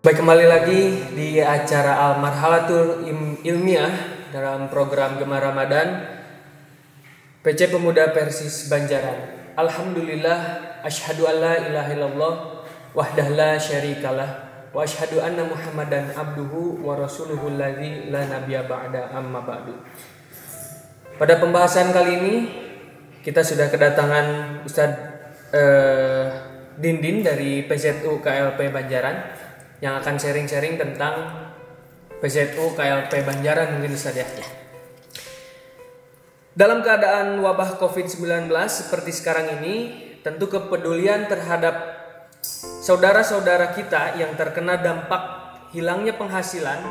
Baik, kembali lagi di acara Al-Marhalatul Ilmiah dalam program Gema Ramadan PC Pemuda Persis Banjaran. Alhamdulillah, asyhadu an la ilaha illallah wahdah la syarikalah wa asyhadu anna Muhammadan abduhu wa rasuluhu alladzi la nabiyya ba'da amma ba'du. Pada pembahasan kali ini kita sudah kedatangan Ustadz Dindin dari PZU KLP Banjaran yang akan sharing-sharing tentang PZU KLP Banjaran mungkin Ustadz ya. Dalam keadaan wabah COVID-19 seperti sekarang ini, tentu kepedulian terhadap saudara-saudara kita yang terkena dampak hilangnya penghasilan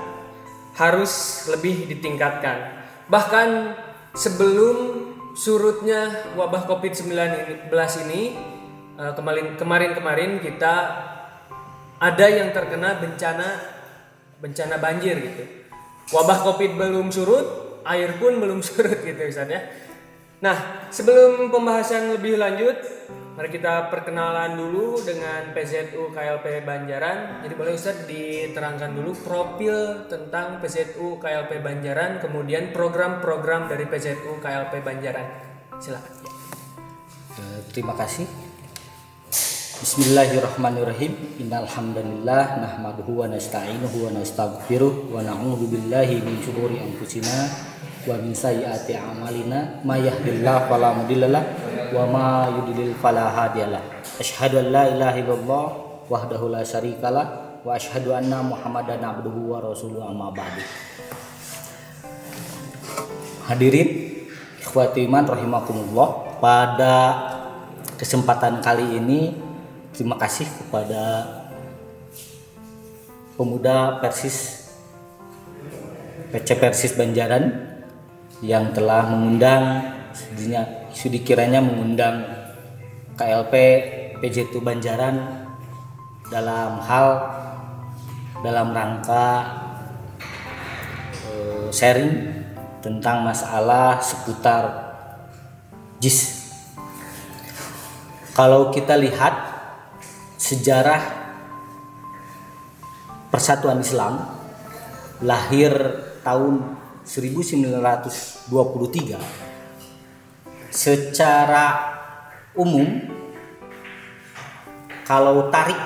harus lebih ditingkatkan. Bahkan sebelum surutnya wabah COVID-19 ini, kemarin kita ada yang terkena bencana banjir gitu. Wabah Covid belum surut, air pun belum surut gitu Ustaz ya. Nah, sebelum pembahasan lebih lanjut, mari kita perkenalan dulu dengan PZU KLP Banjaran. Jadi boleh Ustaz diterangkan dulu profil tentang PZU KLP Banjaran, kemudian program-program dari PZU KLP Banjaran. Silakan. Terima kasih. Bismillahirrahmanirrahim. Innal hamdalillah nahmaduhu wa nasta'inuhu wa nastaghfiruh wa na'udzu billahi min syururi anfusina wa min sayyiati a'malina may yahdihillahu fala mudhillalah wa may yudlil fala hadiyalah. Asyhadu an la ilaha illallah wahdahu la syarikalah wa asyhadu anna Muhammadan abduhu wa rasuluhu amma ba'du. Hadirin ikhwati iman rahimakumullah, pada kesempatan kali ini terima kasih kepada pemuda Persis PC Persis Banjaran yang telah mengundang, kiranya mengundang KLP PZU Banjaran dalam rangka sharing tentang masalah seputar JIS. Kalau kita lihat sejarah Persatuan Islam lahir tahun 1923, secara umum kalau tarik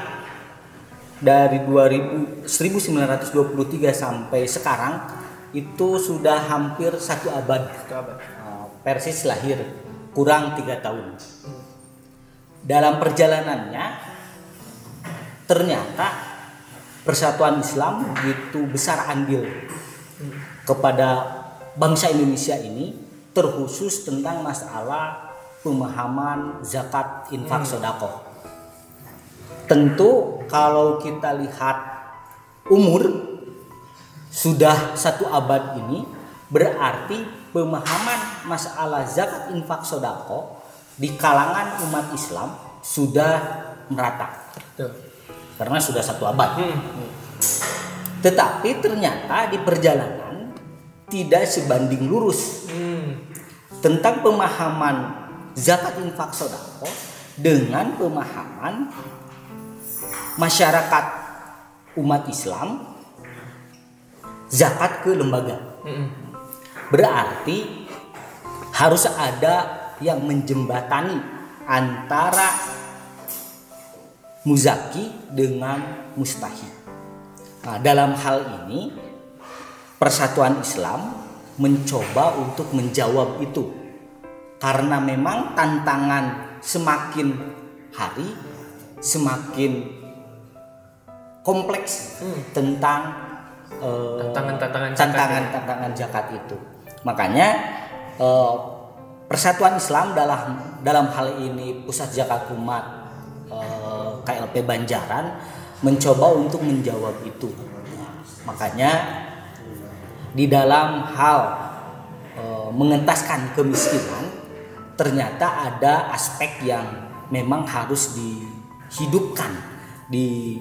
dari 1923 sampai sekarang itu sudah hampir satu abad. Persis lahir kurang 3 tahun. Dalam perjalanannya ternyata Persatuan Islam begitu besar andil kepada bangsa Indonesia ini, terkhusus tentang masalah pemahaman zakat, infak, sedekah. Tentu kalau kita lihat umur sudah satu abad ini, berarti pemahaman masalah zakat, infak, sedekah di kalangan umat Islam sudah merata. Karena sudah satu abad. Tetapi ternyata di perjalanan tidak sebanding lurus tentang pemahaman zakat, infak, sedekah dengan pemahaman masyarakat umat Islam zakat ke lembaga. Berarti harus ada yang menjembatani antara muzaki dengan mustahik. Nah, dalam hal ini Persatuan Islam mencoba untuk menjawab itu, karena memang tantangan semakin hari semakin kompleks tentang tantangan zakat itu. Makanya Persatuan Islam dalam hal ini Pusat Zakat Umat KLP Banjaran mencoba untuk menjawab itu. Makanya di dalam hal mengentaskan kemiskinan, ternyata ada aspek yang memang harus dihidupkan di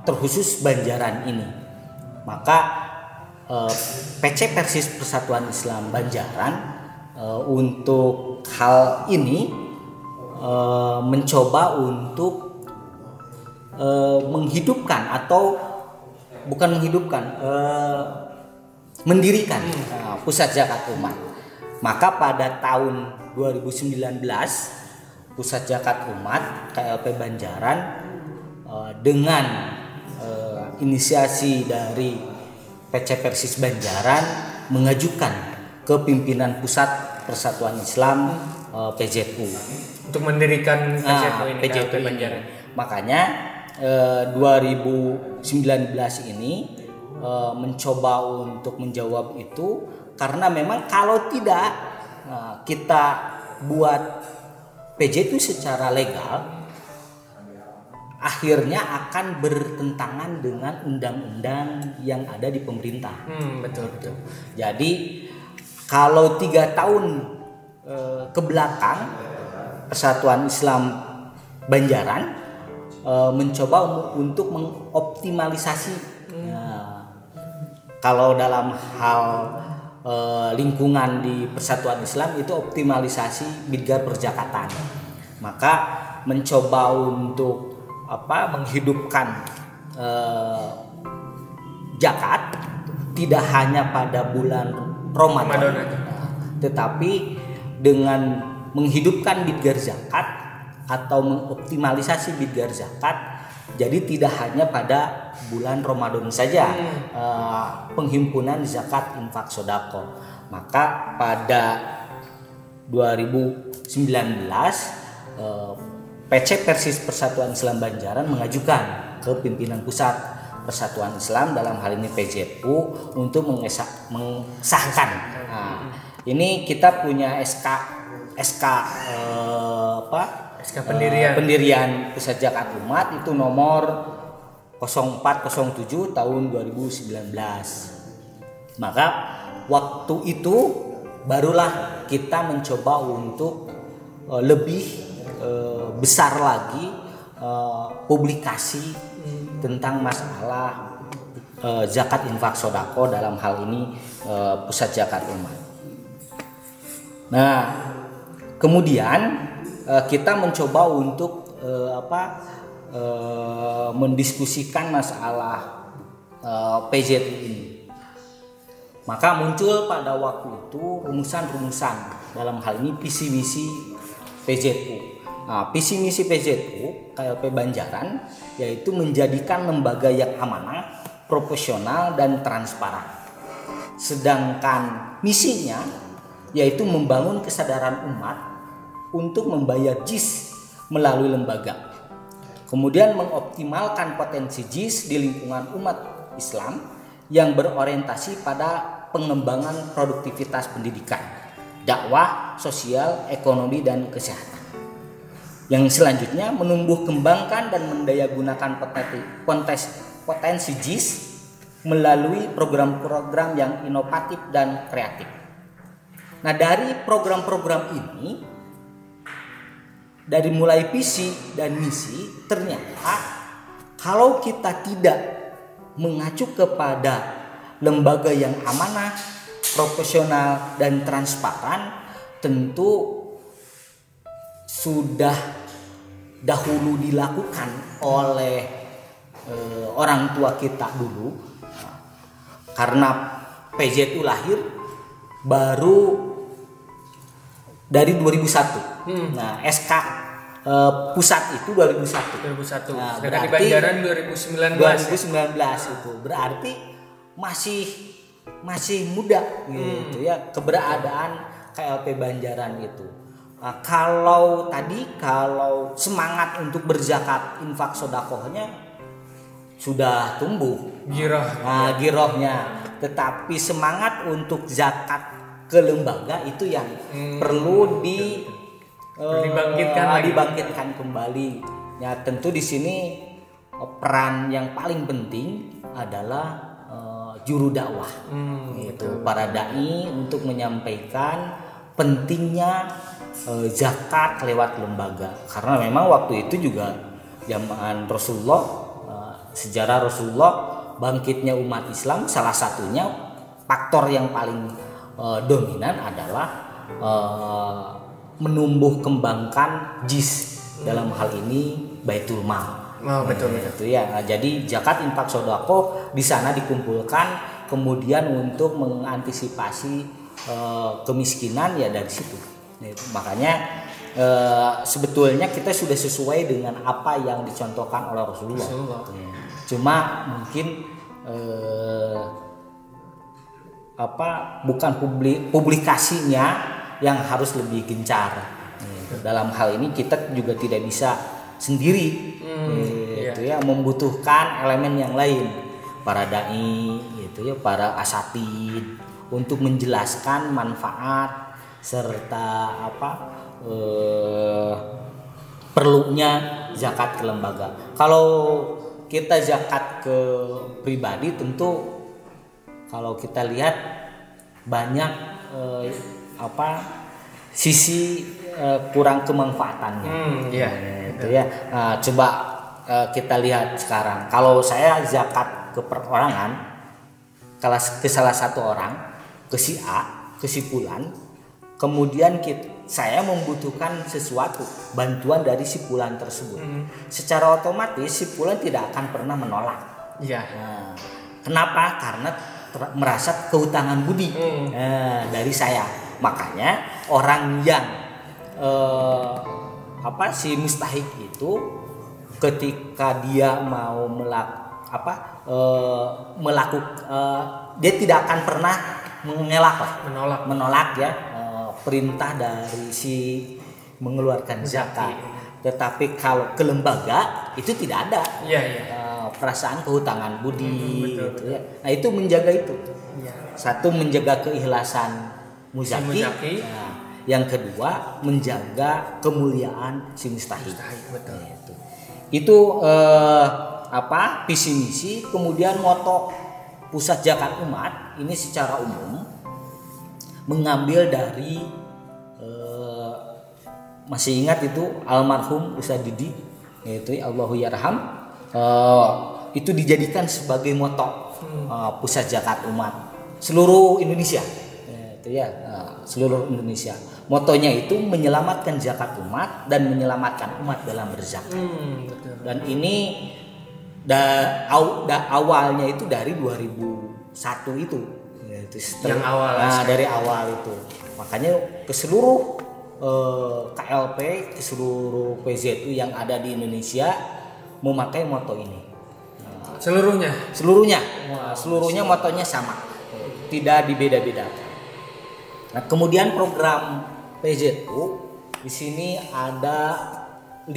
terkhusus Banjaran ini. Maka PC Persis Persatuan Islam Banjaran untuk hal ini mencoba untuk menghidupkan atau bukan menghidupkan, mendirikan pusat zakat umat. Maka pada tahun 2019 pusat zakat umat KLP Banjaran dengan inisiasi dari PC Persis Banjaran mengajukan ke pimpinan pusat Persatuan Islam PZU untuk mendirikan PZU ini, PZU KLP Banjaran. Makanya 2019 ini mencoba untuk menjawab itu, karena memang kalau tidak kita buat PZU secara legal, akhirnya akan bertentangan dengan undang-undang yang ada di pemerintah. Betul. Jadi kalau 3 tahun ke belakang Persatuan Islam Banjaran mencoba untuk mengoptimalisasi kalau dalam hal lingkungan di Persatuan Islam itu optimalisasi bidgar perzakatan. Maka mencoba untuk menghidupkan zakat tidak hanya pada bulan Ramadan, tetapi dengan menghidupkan bidgar zakat atau mengoptimalisasi bidgar zakat, jadi tidak hanya pada bulan Ramadan saja penghimpunan zakat infak sodako. Maka pada 2019 PC Persis Persatuan Islam Banjaran mengajukan ke pimpinan pusat Persatuan Islam, dalam hal ini PZU, untuk mengesahkan. Ini kita punya SK pendirian pusat zakat umat itu nomor 0407 tahun 2019. Maka waktu itu barulah kita mencoba untuk lebih besar lagi publikasi tentang masalah zakat infak sodako, dalam hal ini pusat zakat umat. Nah, kemudian kita mencoba untuk mendiskusikan masalah PZU ini. Maka muncul pada waktu itu rumusan-rumusan, dalam hal ini visi misi PZU. Visi misi PZU KLP Banjaran yaitu menjadikan lembaga yang amanah, profesional dan transparan. Sedangkan misinya yaitu membangun kesadaran umat untuk membayar JIS melalui lembaga. Kemudian mengoptimalkan potensi JIS di lingkungan umat Islam yang berorientasi pada pengembangan produktivitas pendidikan, dakwah, sosial, ekonomi dan kesehatan. Yang selanjutnya menumbuh kembangkan dan mendayagunakan potensi JIS melalui program-program yang inovatif dan kreatif. Nah, dari program-program ini, dari mulai visi dan misi, ternyata kalau kita tidak mengacu kepada lembaga yang amanah, profesional dan transparan, tentu sudah dahulu dilakukan oleh orang tua kita dulu, karena PZU lahir baru dari 2001. Nah, SK pusat itu 2001. Nah, berarti di Banjaran 2019 itu berarti masih muda gitu ya keberadaan KLP Banjaran itu. Nah, kalau semangat untuk berzakat infak sodakohnya sudah tumbuh girohnya, tetapi semangat untuk zakat ke lembaga itu yang perlu dibangkitkan kembali. Ya, tentu di sini peran yang paling penting adalah juru dakwah, yaitu para dai, untuk menyampaikan pentingnya zakat lewat lembaga. Karena memang waktu itu juga zaman Rasulullah, sejarah Rasulullah bangkitnya umat Islam, salah satunya faktor yang paling dominan adalah menumbuh kembangkan JIS, dalam hal ini Baitul Mal. Oh, betul. Itu ya. Nah, jadi zakat infak sodako di sana dikumpulkan, kemudian untuk mengantisipasi kemiskinan ya dari situ. Makanya sebetulnya kita sudah sesuai dengan apa yang dicontohkan oleh Rasulullah. Cuma mungkin bukan publikasinya yang harus lebih gencar. Dalam hal ini kita juga tidak bisa sendiri, gitu ya, membutuhkan elemen yang lain, para dai, gitu ya, para asatid untuk menjelaskan manfaat serta perlunya zakat ke lembaga. Kalau kita zakat ke pribadi, tentu kalau kita lihat banyak sisi kurang kemanfaatannya. Gitu ya. Coba kita lihat sekarang. Kalau saya zakat ke perorangan, kalau ke salah satu orang, ke si A, ke si Fulan, kemudian saya membutuhkan sesuatu, bantuan dari si Fulan tersebut. Secara otomatis si Fulan tidak akan pernah menolak. Kenapa? Karena merasa kehutangan budi dari saya. Makanya orang yang si mustahik itu ketika dia mau dia tidak akan pernah menolak ya perintah dari si mengeluarkan zakat. Tetapi kalau ke lembaga itu tidak ada perasaan kehutangan budi, gitu ya. Nah itu menjaga itu. Satu, menjaga keikhlasan muzaki. Yang kedua, menjaga kemuliaan si mustahik. Itu visi misi. Kemudian moto Pusat Zakat Umat ini secara umum mengambil dari masih ingat itu almarhum Ustadz Didi, yaitu Allahu yarham, itu dijadikan sebagai moto Pusat Zakat Umat seluruh Indonesia. Itu ya, seluruh Indonesia. Motonya itu menyelamatkan zakat umat dan menyelamatkan umat dalam berzakat. Dan ini awalnya itu dari 2001 itu. Yang awal. Dari awal itu. Makanya ke seluruh KLP, ke seluruh PZU yang ada di Indonesia memakai moto ini. Seluruhnya motonya sama, tidak dibeda-bedakan. Nah, kemudian program PZU di sini ada 5.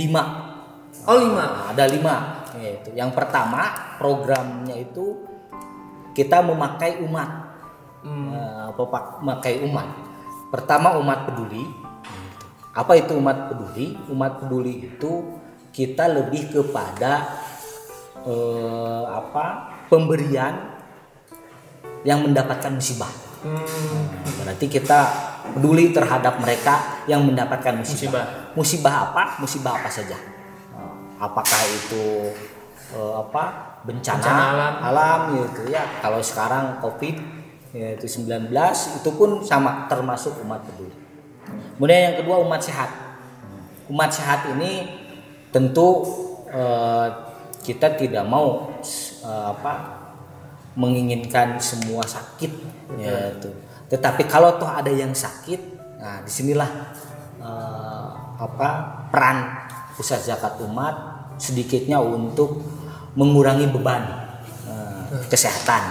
Ada 5. Yaitu yang pertama, programnya itu kita memakai umat. Memakai umat. Pertama, umat peduli. Apa itu umat peduli? Umat peduli itu kita lebih kepada pemberian yang mendapatkan musibah. Berarti kita peduli terhadap mereka yang mendapatkan musibah. Musibah apa saja. Apakah itu bencana alam gitu ya. Kalau sekarang Covid yaitu 19 itu pun sama, termasuk umat peduli. Kemudian yang kedua, umat sehat. Umat sehat ini tentu kita tidak mau menginginkan semua sakit, yaitu. Tetapi kalau toh ada yang sakit, nah disinilah peran Pusat Zakat Umat sedikitnya untuk mengurangi beban kesehatan.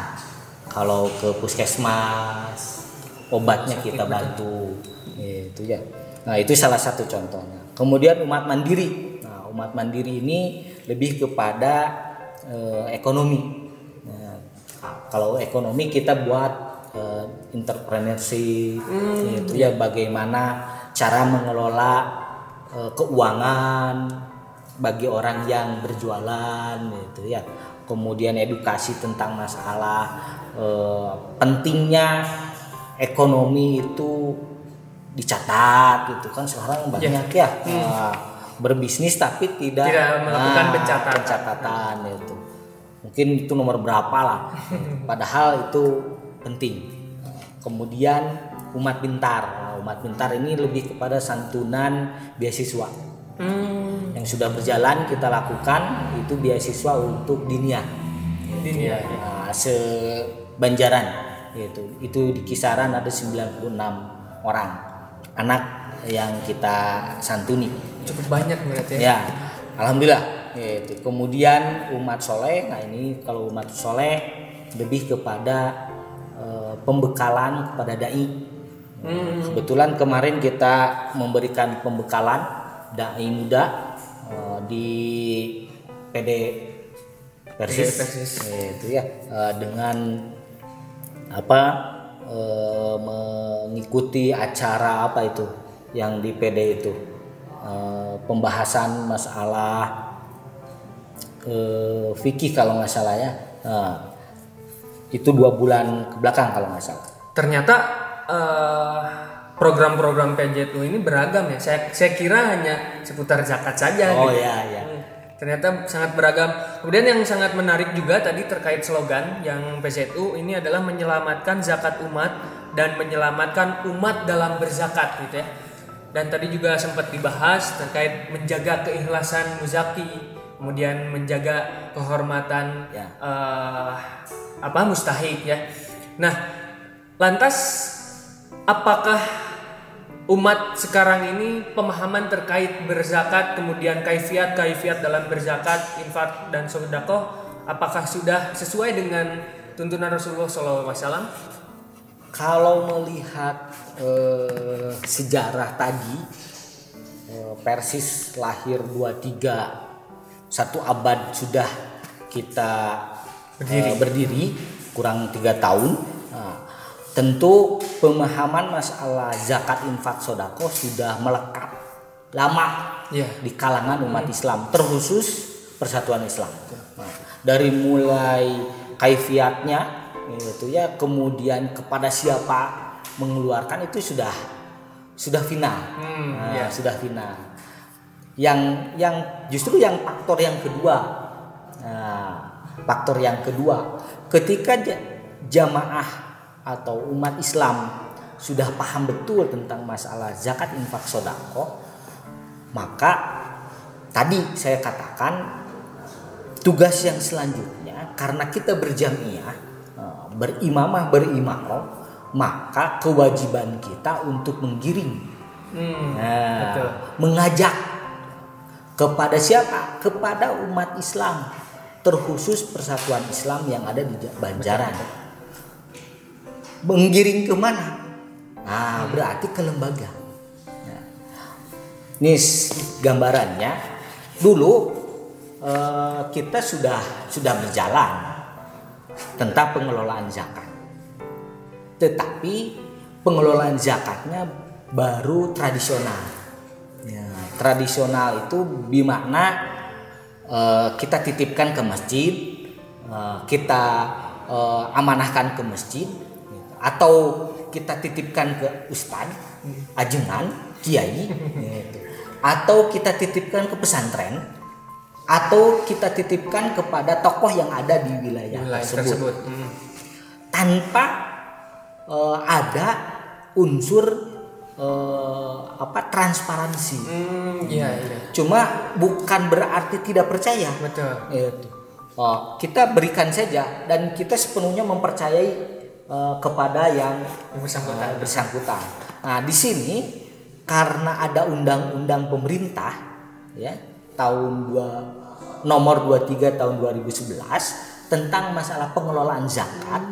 Kalau ke puskesmas, obatnya kita bantu, itu ya. Nah itu salah satu contohnya. Kemudian umat mandiri. Nah umat mandiri ini lebih kepada ekonomi. Kalau ekonomi kita buat entrepreneurship, itu ya, bagaimana cara mengelola keuangan bagi orang yang berjualan, gitu ya. Kemudian edukasi tentang masalah pentingnya ekonomi itu dicatat, gitu kan sekarang banyak berbisnis tapi tidak melakukan pencatatan itu. Mungkin itu nomor berapa lah, padahal itu penting. Kemudian umat pintar. Umat pintar ini lebih kepada santunan beasiswa. Yang sudah berjalan kita lakukan itu beasiswa untuk Dinia. Se-Banjaran gitu. Itu di kisaran ada 96 orang anak yang kita santuni. Cukup banyak berarti ya. Alhamdulillah gitu. Kemudian umat soleh, nah ini kalau umat soleh lebih kepada pembekalan kepada dai. Kebetulan kemarin kita memberikan pembekalan dai muda di PD Persis itu ya, dengan mengikuti acara apa itu yang di PD itu, pembahasan masalah fikih kalau nggak salah ya. Itu 2 bulan ke belakang kalau nggak salah. Ternyata program-program PJTU ini beragam ya. Saya kira hanya seputar zakat saja. Oh gitu. ya. Ternyata sangat beragam. Kemudian yang sangat menarik juga tadi terkait slogan yang PZU ini adalah menyelamatkan zakat umat dan menyelamatkan umat dalam berzakat gitu ya. Dan tadi juga sempat dibahas terkait menjaga keikhlasan muzaki, kemudian menjaga kehormatan mustahik ya. Nah, lantas apakah umat sekarang ini pemahaman terkait berzakat, kemudian kaifiat dalam berzakat, infak dan sedekah, apakah sudah sesuai dengan tuntunan Rasulullah SAW? Kalau melihat sejarah tadi, Persis lahir 23, 1 abad sudah kita berdiri kurang 3 tahun. Tentu pemahaman masalah zakat, infak, sedekah sudah melekat lama di kalangan umat Islam, terkhusus Persatuan Islam. Dari mulai kaifiatnya itu ya, kemudian kepada siapa mengeluarkan itu sudah final. Sudah final. Yang justru yang faktor yang kedua, ketika jamaah atau umat Islam sudah paham betul tentang masalah zakat, infak, sedekah, maka tadi saya katakan tugas yang selanjutnya, karena kita berjamiah, berimarah, maka kewajiban kita untuk menggiring, mengajak kepada siapa? Kepada umat Islam, terkhusus Persatuan Islam yang ada di Banjaran. Menggiring kemana? Berarti ke lembaga. Ini gambarannya. Dulu kita sudah berjalan tentang pengelolaan zakat. Tetapi pengelolaan zakatnya baru tradisional. Tradisional itu bermakna kita titipkan ke masjid, kita amanahkan ke masjid, atau kita titipkan ke ustadz, ajengan, kiai, atau kita titipkan ke pesantren, atau kita titipkan kepada tokoh yang ada di wilayah tersebut. Tanpa ada unsur transparansi. Cuma bukan berarti tidak percaya. Betul. Kita berikan saja dan kita sepenuhnya mempercayai kepada yang bersangkutan. Nah, di sini karena ada undang-undang pemerintah ya nomor 23 tahun 2011 tentang masalah pengelolaan zakat,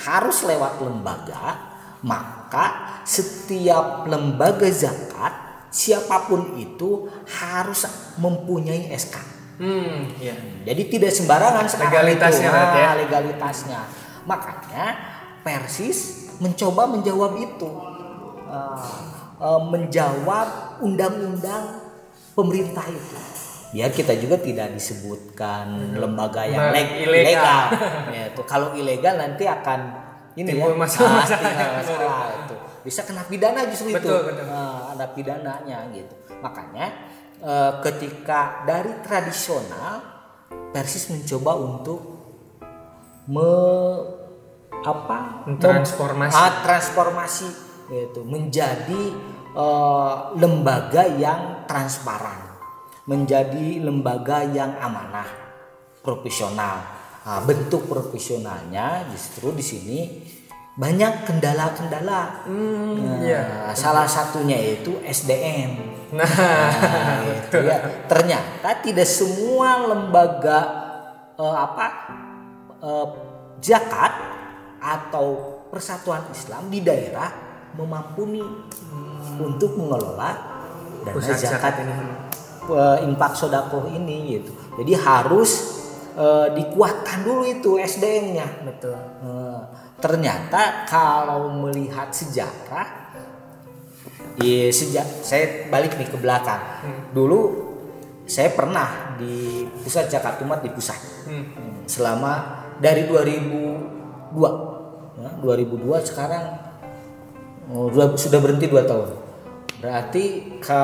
harus lewat lembaga, maka setiap lembaga zakat siapapun itu harus mempunyai SK. Jadi tidak sembarangan sekarang legalitasnya. Makanya Persis mencoba menjawab itu, menjawab undang-undang pemerintah itu. Biar kita juga tidak disebutkan lembaga yang ilegal. Kalau ilegal nanti akan masalah itu. Bisa kena pidana justru itu. Betul. Ada pidananya gitu. Makanya ketika dari tradisional, Persis mencoba untuk transformasi itu menjadi lembaga yang transparan. menjadi lembaga yang amanah, profesional. Nah, bentuk profesionalnya justru di sini banyak kendala-kendala. Salah satunya itu SDM. Itu ya. Ternyata tidak semua lembaga zakat atau persatuan Islam di daerah memampuni untuk mengelola dana zakat ini, infak sodakoh ini gitu. Jadi harus dikuatkan dulu itu SDM-nya. Betul. Ternyata kalau melihat sejarah, saya balik nih ke belakang. Dulu saya pernah di pusat zakat umat di pusat selama dari 2002 sekarang sudah berhenti 2 tahun. Berarti ke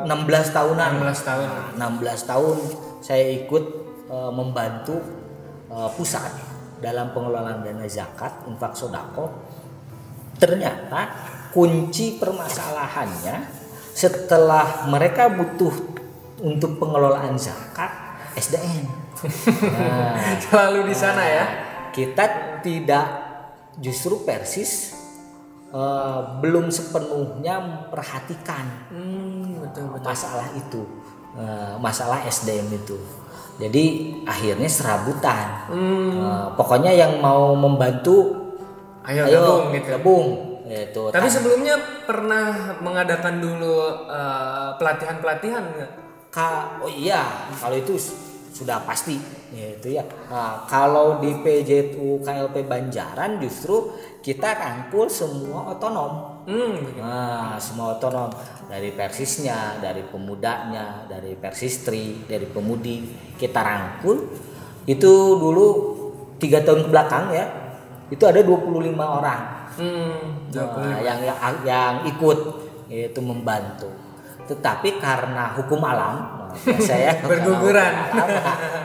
16 tahunan. 16 tahun saya ikut membantu pusat dalam pengelolaan dana zakat, infak sodako. Ternyata kunci permasalahannya setelah mereka butuh untuk pengelolaan zakat SDM. Selalu di sana ya. Kita tidak, justru Persis belum sepenuhnya memperhatikan betul. masalah itu, masalah SDM itu. Jadi akhirnya serabutan. Pokoknya yang mau membantu, ayo gabung gitu. Tapi sebelumnya pernah mengadakan dulu pelatihan nggak? Oh iya, kalau itu sudah pasti gitu ya. Nah, kalau di PJTU KLP Banjaran justru kita rangkul semua otonom. Semua otonom, dari Persisnya, dari pemudanya, dari Persistri, dari pemudi kita rangkul. Itu dulu 3 tahun ke belakang ya, itu ada 25 orang yang ikut itu membantu. Tetapi karena hukum alam, saya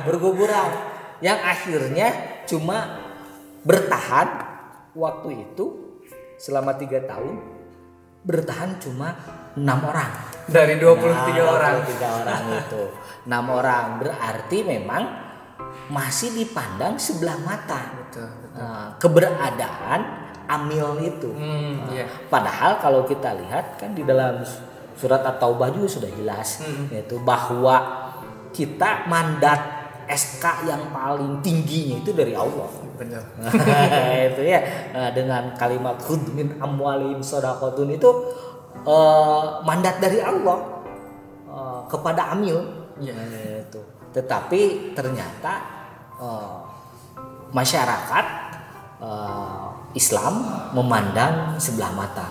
berguguran yang akhirnya cuma bertahan waktu itu selama 3 tahun, bertahan cuma 6 orang dari 23 orang. 23 orang itu 6 orang, berarti memang masih dipandang sebelah mata. Betul. Keberadaan amil itu. Padahal kalau kita lihat kan di dalam surat At-Taubah juga sudah jelas, yaitu bahwa kita mandat SK yang paling tingginya itu dari Allah. Benar. Itu ya, dengan kalimat khudz min amwalihim shadaqatun itu mandat dari Allah kepada amil. Itu. Tetapi ternyata masyarakat Islam memandang sebelah mata.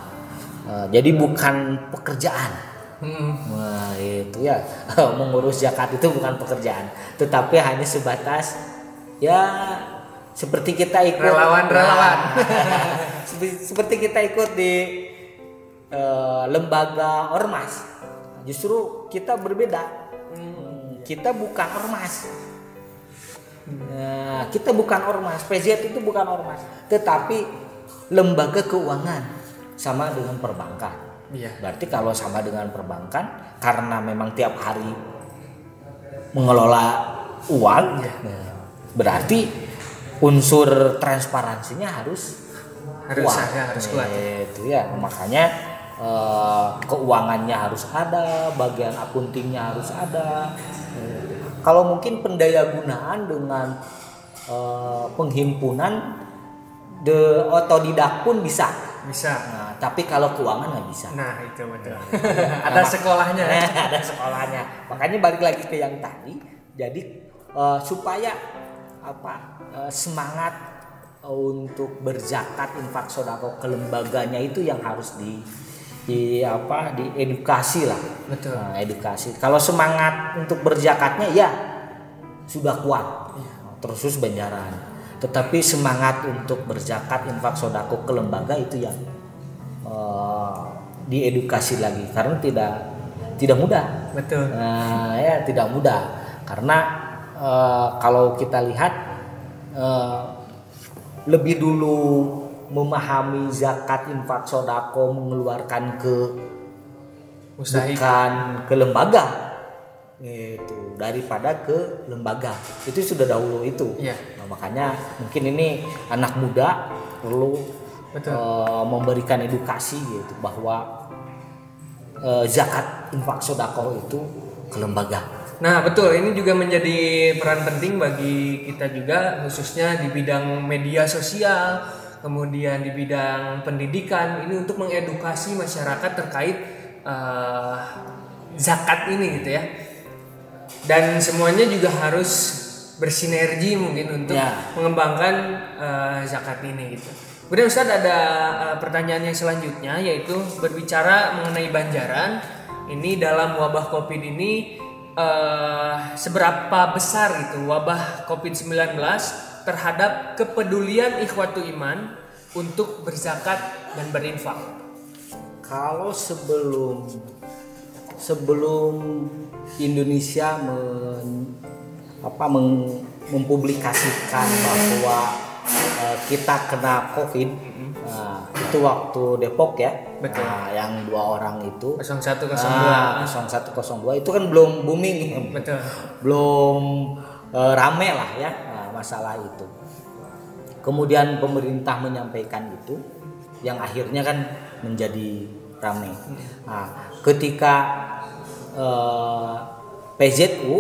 Jadi bukan pekerjaan. Itu ya, mengurus zakat itu bukan pekerjaan, tetapi hanya sebatas ya seperti kita ikut relawan. Seperti kita ikut di lembaga ormas. Justru kita berbeda. Kita bukan ormas. Kita bukan ormas. PZ itu bukan ormas, tetapi lembaga keuangan, sama dengan perbankan. Berarti kalau sama dengan perbankan, karena memang tiap hari mengelola uang, berarti unsur transparansinya harus kuat. Itu ya, makanya keuangannya harus ada, bagian akuntingnya harus ada. Kalau mungkin pendayagunaan dengan penghimpunan otodidak pun bisa. Nah, tapi kalau keuangan nggak bisa. Nah itu betul. Ada sekolahnya. Ada sekolahnya. Makanya balik lagi ke yang tadi. Jadi supaya semangat untuk berzakat infak sodako ke lembaganya itu yang harus diedukasi lah. Betul. Nah, edukasi. Kalau semangat untuk berzakatnya ya sudah kuat. Terus Banjaran. Tetapi semangat untuk berzakat infak sodako ke lembaga itu yang diedukasi lagi, karena tidak mudah. Betul. Ya tidak mudah karena kalau kita lihat lebih dulu memahami zakat infak sodako mengeluarkan ke usaha, bukan ke lembaga, itu daripada ke lembaga. Itu sudah dahulu itu. Iya. Nah, makanya mungkin ini anak muda perlu memberikan edukasi gitu bahwa zakat infak sedekah itu ke lembaga. Nah betul, ini juga menjadi peran penting bagi kita juga, khususnya di bidang media sosial, kemudian di bidang pendidikan, ini untuk mengedukasi masyarakat terkait zakat ini gitu ya. Dan semuanya juga harus bersinergi mungkin untuk mengembangkan zakat ini gitu. Kemudian Ustadz ada pertanyaan yang selanjutnya, yaitu berbicara mengenai Banjaran ini dalam wabah Covid ini, seberapa besar gitu wabah Covid-19 terhadap kepedulian ikhwatu iman untuk berzakat dan berinfak. Kalau sebelum Indonesia mempublikasikan bahwa kita kena COVID, itu waktu Depok ya. Betul. Yang 2 orang itu 0102 itu kan belum booming. Betul. Belum rame lah ya masalah itu. Kemudian pemerintah menyampaikan itu, yang akhirnya kan menjadi rame. Nah, ketika PZU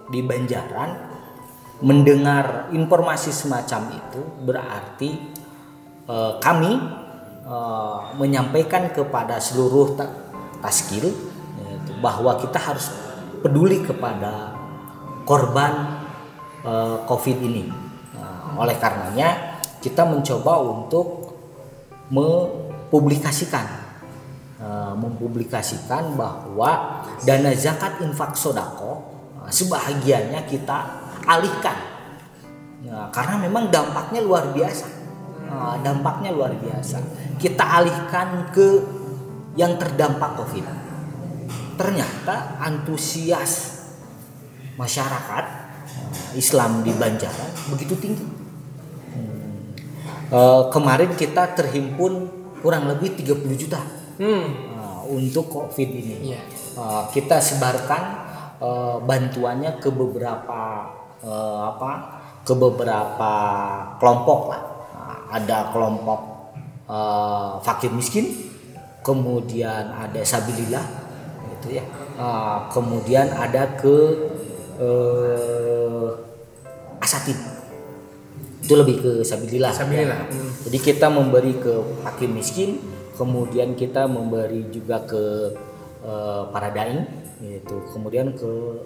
di Banjaran mendengar informasi semacam itu, berarti kami menyampaikan kepada seluruh taskil bahwa kita harus peduli kepada korban COVID ini. Oleh karenanya kita mencoba untuk mempublikasikan bahwa dana zakat infak sodako sebahagiannya kita alihkan, karena memang dampaknya luar biasa. Kita alihkan ke yang terdampak COVID. Ternyata antusias masyarakat Islam di Banjaran begitu tinggi. Kemarin kita terhimpun kurang lebih 30 juta untuk COVID ini. Kita sebarkan bantuannya ke beberapa kelompok lah. Ada kelompok fakir miskin, kemudian ada sabilillah gitu ya. Kemudian ada ke asatid. Itu lebih ke sabilillah. Ya. Jadi kita memberi ke fakir miskin, kemudian kita memberi juga ke para dai gitu. Kemudian ke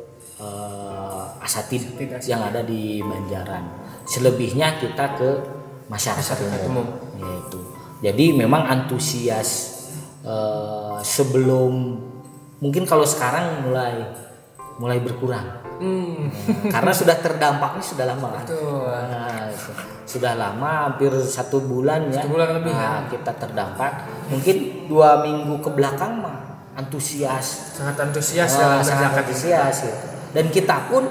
asatid yang ada di Banjaran. Selebihnya kita ke masyarakat umum. Gitu. Jadi memang antusias sebelum, mungkin kalau sekarang mulai berkurang. Karena sudah terdampaknya sudah lama kan. Sudah lama, hampir 1 bulan ya. 1 bulan lebih kita terdampak. Mungkin 2 minggu ke belakang mah sangat antusias dalam berzakat gitu. Dan kita pun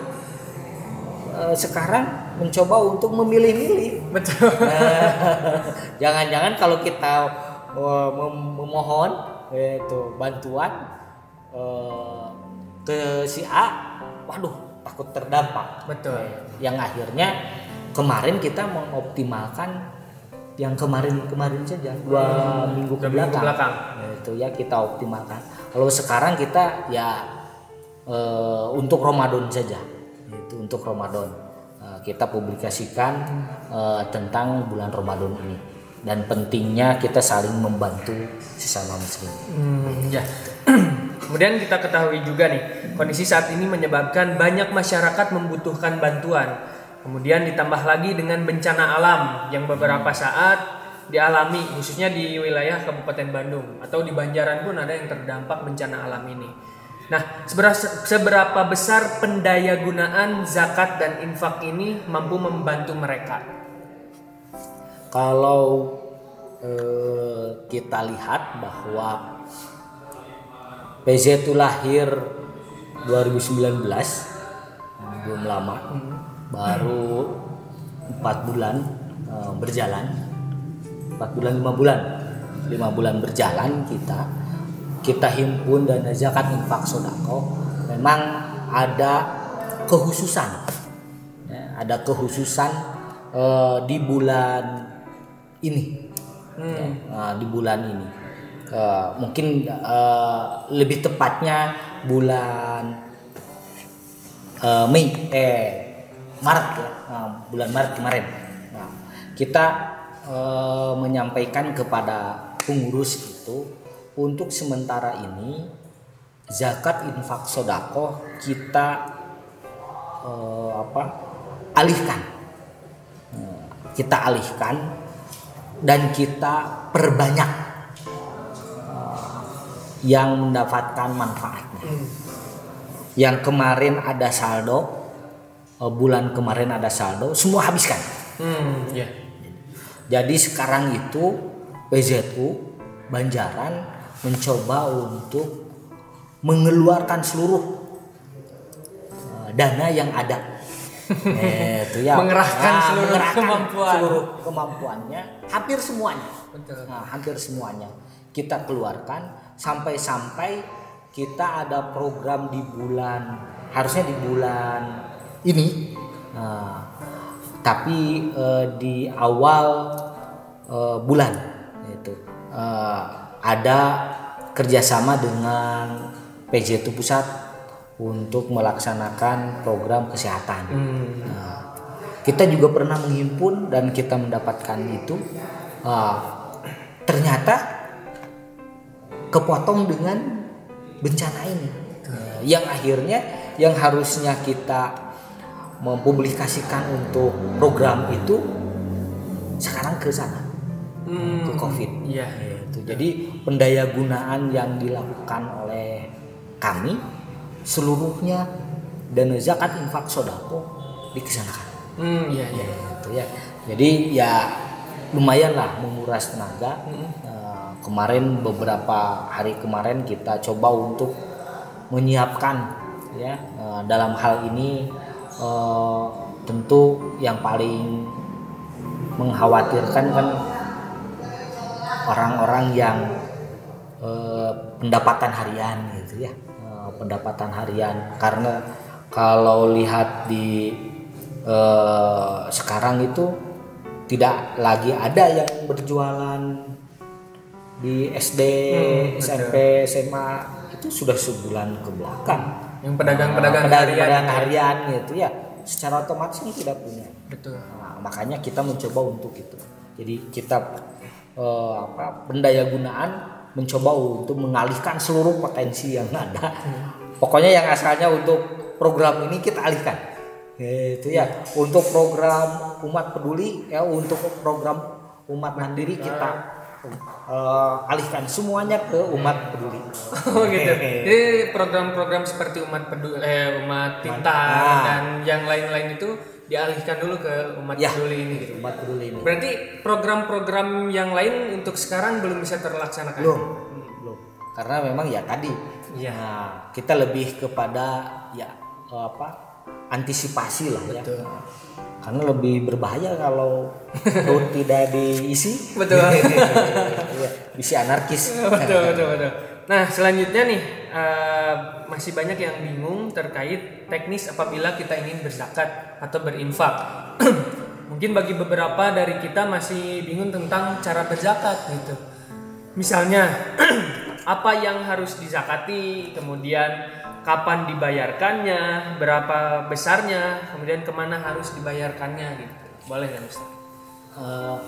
sekarang mencoba untuk memilih-milih. Betul. Jangan-jangan kalau kita memohon bantuan ke si A, waduh, takut terdampak. Betul. Yang akhirnya kemarin kita mengoptimalkan yang kemarin saja 2 minggu ke belakang. Itu ya kita optimalkan. Kalau sekarang kita ya untuk Ramadan saja. Itu untuk Ramadan. Kita publikasikan tentang bulan Ramadan ini dan pentingnya kita saling membantu sesama muslim. Ya. Kemudian kita ketahui juga nih, kondisi saat ini menyebabkan banyak masyarakat membutuhkan bantuan. Kemudian ditambah lagi dengan bencana alam yang beberapa saat dialami, khususnya di wilayah Kabupaten Bandung atau di Banjaran pun ada yang terdampak bencana alam ini. Nah, seberapa besar pendayagunaan zakat dan infak ini mampu membantu mereka? Kalau kita lihat bahwa PZ itu lahir 2019, belum lama, baru 4 bulan berjalan, 4 bulan 5 bulan berjalan kita himpun dana zakat infak sodako. Memang ada kekhususan, ya, ada kekhususan di bulan ini, di bulan ini. Mungkin lebih tepatnya bulan Maret ya, bulan Maret kemarin. Nah, kita menyampaikan kepada pengurus itu untuk sementara ini zakat infak sedekah kita alihkan, dan kita perbanyak yang mendapatkan manfaatnya. Yang kemarin ada saldo, bulan kemarin ada saldo, semua habiskan. Jadi sekarang itu PZU Banjaran mencoba untuk mengeluarkan seluruh dana yang ada. Itu ya, mengerahkan seluruh kemampuannya, hampir semuanya. Betul. Hampir semuanya kita keluarkan sampai kita ada program di bulan, harusnya di bulan ini, tapi di awal bulan itu ada kerjasama dengan PJTU Pusat untuk melaksanakan program kesehatan. Kita juga pernah menghimpun dan kita mendapatkan itu, ternyata kepotong dengan bencana ini, yang akhirnya yang harusnya kita mempublikasikan untuk program itu sekarang ke sana, ke COVID. Jadi pendayagunaan yang dilakukan oleh kami seluruhnya dana zakat infak sedekah dikesanakan. Jadi ya lumayanlah menguras tenaga. Kemarin beberapa hari kemarin kita coba untuk menyiapkan, ya, dalam hal ini tentu yang paling mengkhawatirkan kan orang-orang yang pendapatan harian gitu ya, pendapatan harian, karena kalau lihat di sekarang itu tidak lagi ada yang berjualan di SD, SMP, SMA, itu sudah sebulan ke belakang. Yang pedagang-pedagang harian gitu ya, secara otomatis ini tidak punya. Betul. Makanya kita mencoba untuk itu. Jadi kita pendayagunaan mencoba untuk mengalihkan seluruh potensi yang ada. Pokoknya yang asalnya untuk program ini kita alihkan. Itu ya. Untuk program umat peduli ya, untuk program umat mandiri kita alihkan semuanya ke umat peduli. Gitu. Jadi program-program seperti umat peduli, umat pintar dan yang lain-lain itu dialihkan dulu ke umat peduli ini gitu. Umat peduli ini. Berarti program-program yang lain untuk sekarang belum bisa terlaksanakan. Belum. Karena memang ya tadi. Kita lebih kepada antisipasi lah. Betul. Ya. Karena lebih berbahaya kalau perut tidak diisi. Betul. Bisa anarkis. Betul. Nah, selanjutnya nih masih banyak yang bingung terkait teknis apabila kita ingin berzakat atau berinfak. Mungkin bagi beberapa dari kita masih bingung tentang cara berzakat gitu. Misalnya apa yang harus dizakati, kemudian kapan dibayarkannya, berapa besarnya, kemudian kemana harus dibayarkannya gitu. Boleh nggak Ustaz?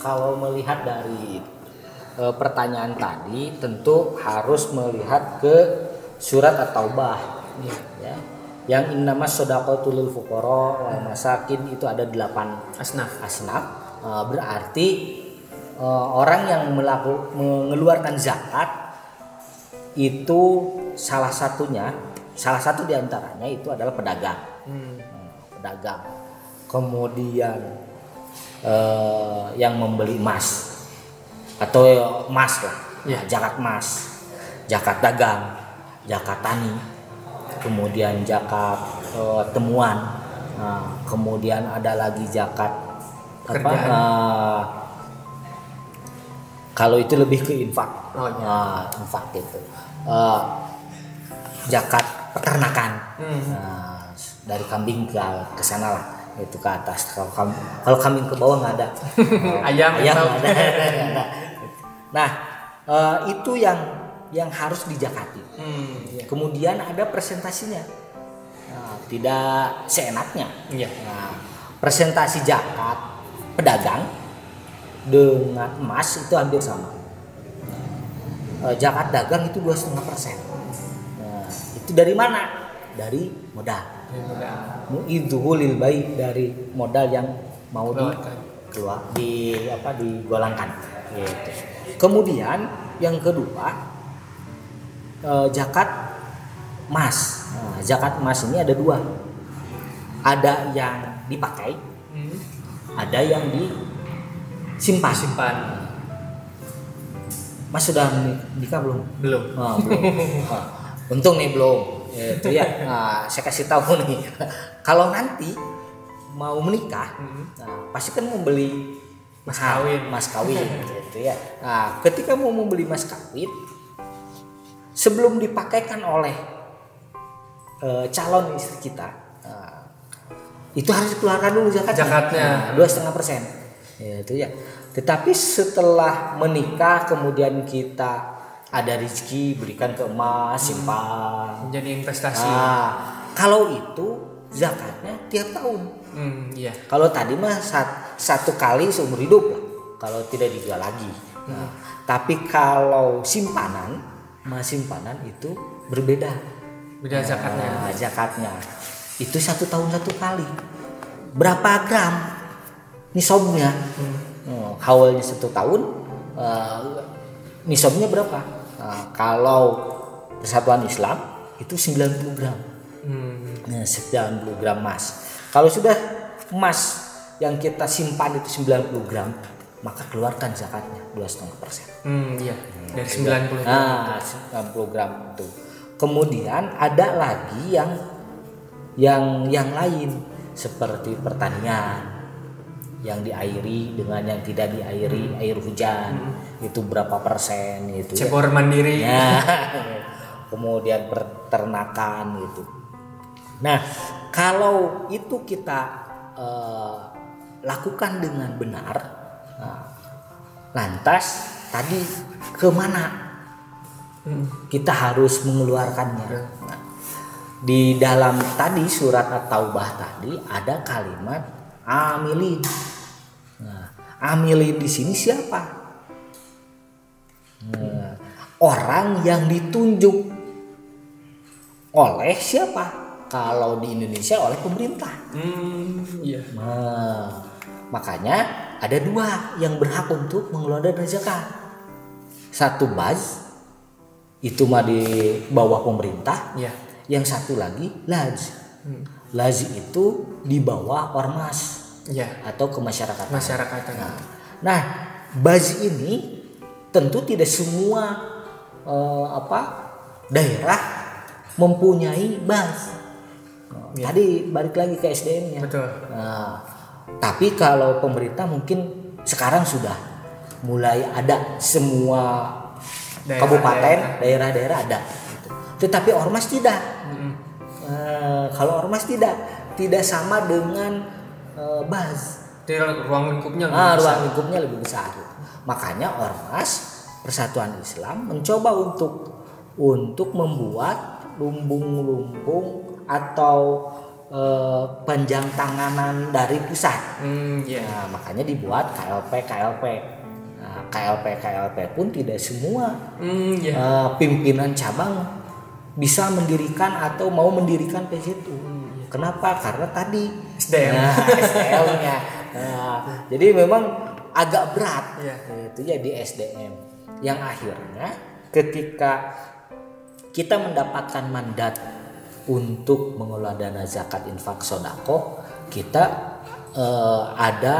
Kalau melihat dari pertanyaan tadi, tentu harus melihat ke surat At-Taubah, ya. Yang innamas shadaqatul lil fuqara wal masakin, itu ada 8 asnaf. Berarti orang yang mengeluarkan zakat itu salah satu diantaranya itu adalah pedagang. Pedagang. Kemudian yang membeli emas atau emas lah, zakat emas, zakat dagang, zakat tani, kemudian zakat temuan, kemudian ada lagi zakat kalau itu lebih ke infak, infak gitu, zakat peternakan, dari kambing ke sana lah, itu ke atas. Kalau kambing ke bawah nggak ada. Ayam nggak ada. Nah, itu yang harus dijakati. Iya. Kemudian ada presentasinya. Nah, tidak seenaknya. Iya. Nah, presentasi zakat pedagang dengan emas itu hampir sama. Zakat dagang itu 2,5%. Nah, itu dari mana? Dari modal. Mu'idzuhulil bayi, dari modal yang mau digolangkan. Gitu. Kemudian yang kedua, zakat emas. Nah, zakat emas ini ada dua. Ada yang dipakai, ada yang disimpan. Mas sudah nikah belum? Belum. Belum. Untung nih belum. Itu ya. Nah, saya kasih tahu nih. Kalau nanti mau menikah, pasti kan membeli mas kawin gitu ya. Nah, ketika mau membeli mas kawin, sebelum dipakaikan oleh calon istri kita, itu harus dikeluarkan dulu zakatnya. 2,5%. Itu ya. Tetapi setelah menikah kemudian kita ada rezeki, berikan ke emas, simpan, menjadi investasi. Kalau itu zakatnya tiap tahun. Iya. Kalau tadi mah satu kali seumur hidup lah, kalau tidak dijual lagi. Tapi kalau simpanan itu berbeda. Beda zakatnya. Zakatnya itu 1 tahun 1 kali. Berapa gram nisabnya? Hawalnya 1 tahun, nisabnya berapa? Kalau Persatuan Islam itu 90 gram. 90 gram emas. Kalau sudah emas yang kita simpan itu 90 gram, maka keluarkan zakatnya 2,5%. Iya. Dari 90 gram. 90 gram itu. Kemudian ada lagi yang lain seperti pertanian yang diairi dengan yang tidak diairi, air hujan itu berapa persen itu. Cebor mandiri. Ya. Kemudian peternakan gitu. Nah, kalau itu kita lakukan dengan benar, lantas tadi kemana kita harus mengeluarkannya? Nah, di dalam tadi surat At-Taubah tadi ada kalimat amilin. Nah, amilin di sini siapa? Orang yang ditunjuk oleh siapa? Kalau di Indonesia oleh pemerintah. Iya. Nah, makanya ada dua yang berhak untuk mengeluarkan dana zakat. Satu baz, itu mah di bawah pemerintah. Iya. Yang satu lagi laj. Laj itu di bawah ormas. Iya. Atau kemasyarakatan. Nah, baz ini tentu tidak semua daerah mempunyai baz. Tadi balik lagi ke SDM-nya. Betul. Nah, tapi kalau pemerintah mungkin sekarang sudah mulai ada semua kabupaten, daerah-daerah ada. Gitu. Tetapi ormas tidak. Kalau ormas tidak sama dengan baz. Ruang lingkupnya lebih besar. Makanya ormas Persatuan Islam mencoba untuk membuat lumbung-lumbung atau panjang tanganan dari pusat. Nah, makanya dibuat KLP. Nah, KLP pun tidak semua pimpinan cabang bisa mendirikan atau mau mendirikan PZU. Kenapa? Karena tadi SDM-nya. Jadi memang agak berat itu ya di SDM. Yang akhirnya ketika kita mendapatkan mandat untuk mengelola dana zakat infak sodako, kita ada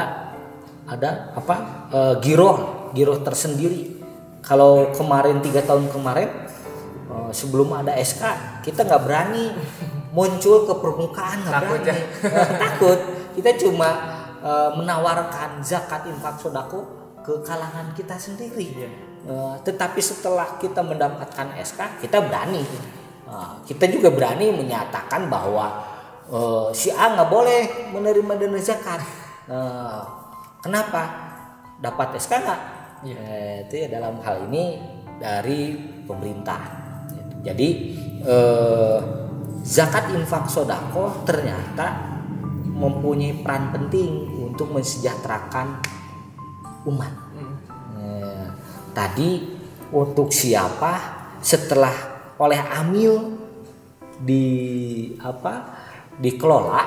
giroh tersendiri. Kalau kemarin 3 tahun kemarin sebelum ada SK kita nggak berani muncul ke permukaan, takut. Kita cuma menawarkan zakat infak sodako ke kalangan kita sendiri. Tetapi setelah kita mendapatkan SK kita berani. Kita juga berani menyatakan bahwa si A nggak boleh menerima dana zakat. Kenapa? Dapat SK nggak? Itu ya dalam hal ini dari pemerintah. Jadi zakat infak sodako ternyata mempunyai peran penting untuk mensejahterakan umat. Tadi untuk siapa setelah oleh amil dikelola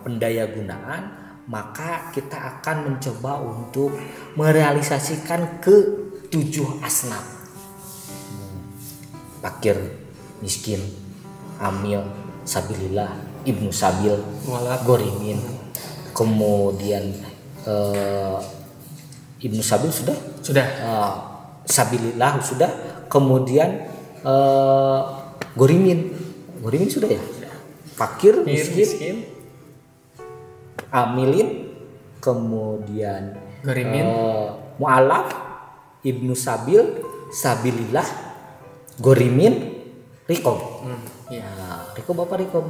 pendaya gunaan, maka kita akan mencoba untuk merealisasikan ke 7 asnaf. Fakir, miskin, amil, sabilillah, ibnu sabil, gorimin. Kemudian ibnu sabil sudah, sabilillah sudah, kemudian gorimin sudah ya. Fakir, miskin, amilin, kemudian gorimin, mu'alaf, ibnu sabil, sabilillah, gorimin, rikob. Rikob apa rikob?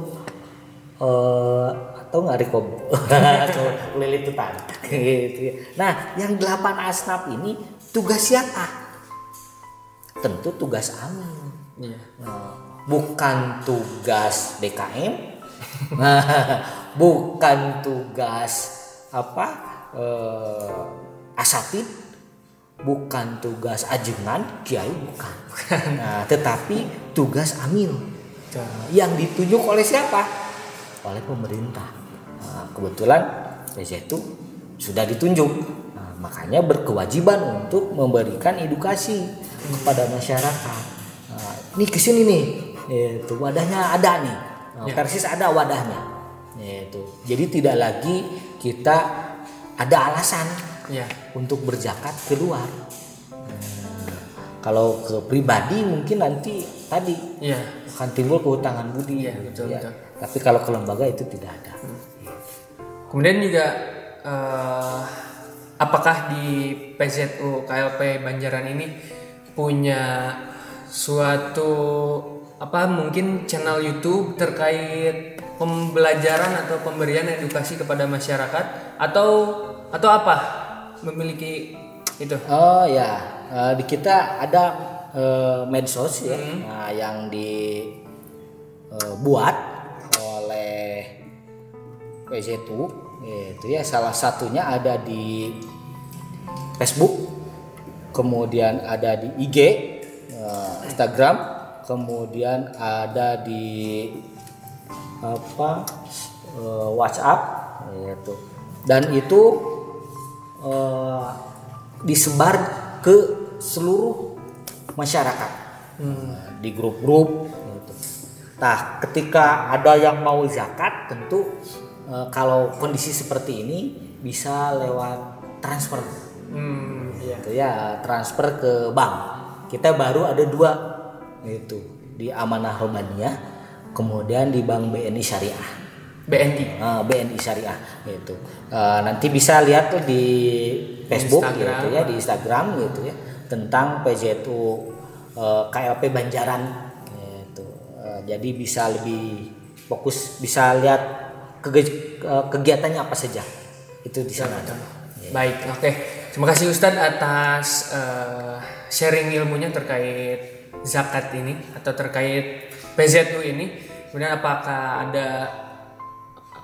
Atau nggak rikob? Lilit tutan. Nah, yang 8 asnaf ini tugas siapa? Tentu tugas amil. Bukan tugas DKM, bukan tugas asatid, bukan tugas ajengan kiai, bukan. Nah, tetapi tugas amil yang ditunjuk oleh siapa? Oleh pemerintah. Kebetulan PZ itu sudah ditunjuk, makanya berkewajiban untuk memberikan edukasi kepada masyarakat. Ini kesini nih, itu wadahnya ada nih, persis ada wadahnya. Itu jadi tidak lagi kita ada alasan untuk berzakat keluar. Kalau ke pribadi mungkin nanti tadi akan timbul kehutang budi. Betul. Tapi kalau ke lembaga itu tidak ada. Kemudian juga apakah di PZU KLP Banjaran ini punya suatu mungkin channel YouTube terkait pembelajaran atau pemberian edukasi kepada masyarakat atau apa memiliki itu? Di kita ada medsos ya, yang dibuat oleh PZU itu ya, salah satunya ada di Facebook, kemudian ada di IG, Instagram, kemudian ada di WhatsApp gitu. Dan itu disebar ke seluruh masyarakat di grup-grup gitu. Nah, ketika ada yang mau zakat, tentu kalau kondisi seperti ini bisa lewat transfer, gitu ya, transfer ke bank. Kita baru ada 2 itu di Amanah Robaniyah, kemudian di Bank BNI Syariah. BNI Syariah gitu. Nanti bisa lihat tuh di Facebook gitu ya, di Instagram gitu ya, tentang PZU KLP Banjaran gitu. Jadi bisa lebih fokus, bisa lihat kegiatannya apa saja itu di sana. Baik, oke. Terima kasih Ustadz atas sharing ilmunya terkait zakat ini atau terkait PZU ini. Kemudian apakah ada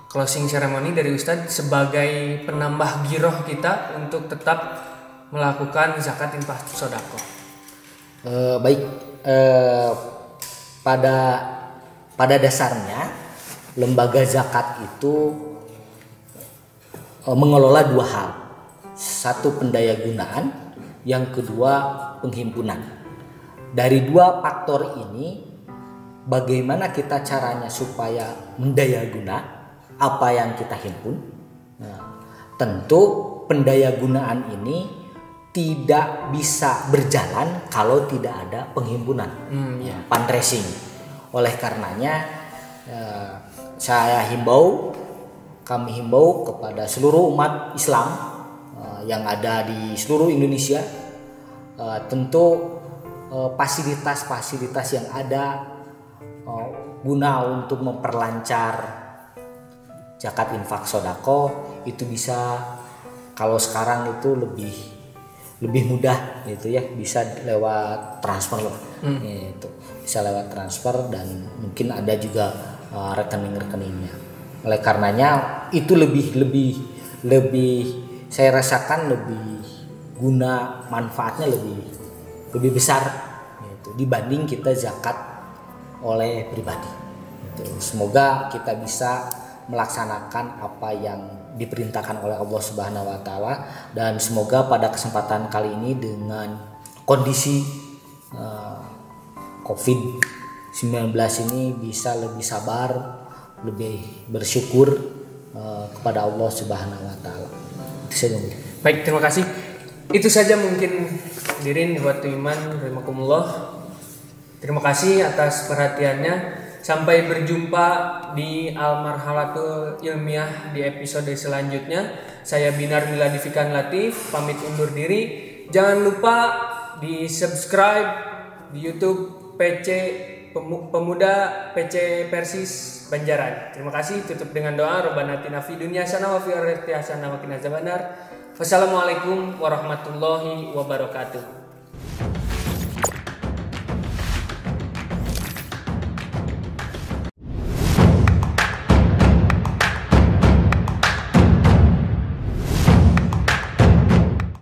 closing ceremony dari Ustadz sebagai penambah giroh kita untuk tetap melakukan zakat infak sodako? Baik, pada dasarnya lembaga zakat itu mengelola 2 hal. Satu, pendaya gunaan, yang kedua penghimpunan. Dari 2 faktor ini, bagaimana kita caranya supaya mendaya guna apa yang kita himpun? Tentu pendaya gunaan ini tidak bisa berjalan kalau tidak ada penghimpunan, fundraising. Oleh karenanya kami himbau kepada seluruh umat Islam yang ada di seluruh Indonesia, tentu fasilitas-fasilitas yang ada guna untuk memperlancar zakat infak sodako itu bisa, kalau sekarang itu lebih mudah gitu ya, bisa lewat transfer gitu, bisa lewat transfer dan mungkin ada juga rekening-rekeningnya. Oleh karenanya itu lebih saya rasakan lebih guna manfaatnya lebih besar gitu, dibanding kita zakat oleh pribadi gitu. Semoga kita bisa melaksanakan apa yang diperintahkan oleh Allah Subhanahu wa taala, dan semoga pada kesempatan kali ini dengan kondisi COVID-19 ini bisa lebih sabar, lebih bersyukur kepada Allah Subhanahu wa taala. Baik, terima kasih. Itu saja mungkin hadirin ikhwatul iman rahimakumullah. Terima kasih atas perhatiannya. Sampai berjumpa di Al-Marhalatul Ilmiah di episode selanjutnya. Saya Binar Miladi Fikran Latif pamit undur diri. Jangan lupa di subscribe di YouTube PC Pemuda PC Persis Banjaran. Terima kasih. Tutup dengan doa. Rabbana atina fid dunya hasanah wa fil akhirati hasanah wa qina adzabannar. Wassalamualaikum warahmatullahi wabarakatuh.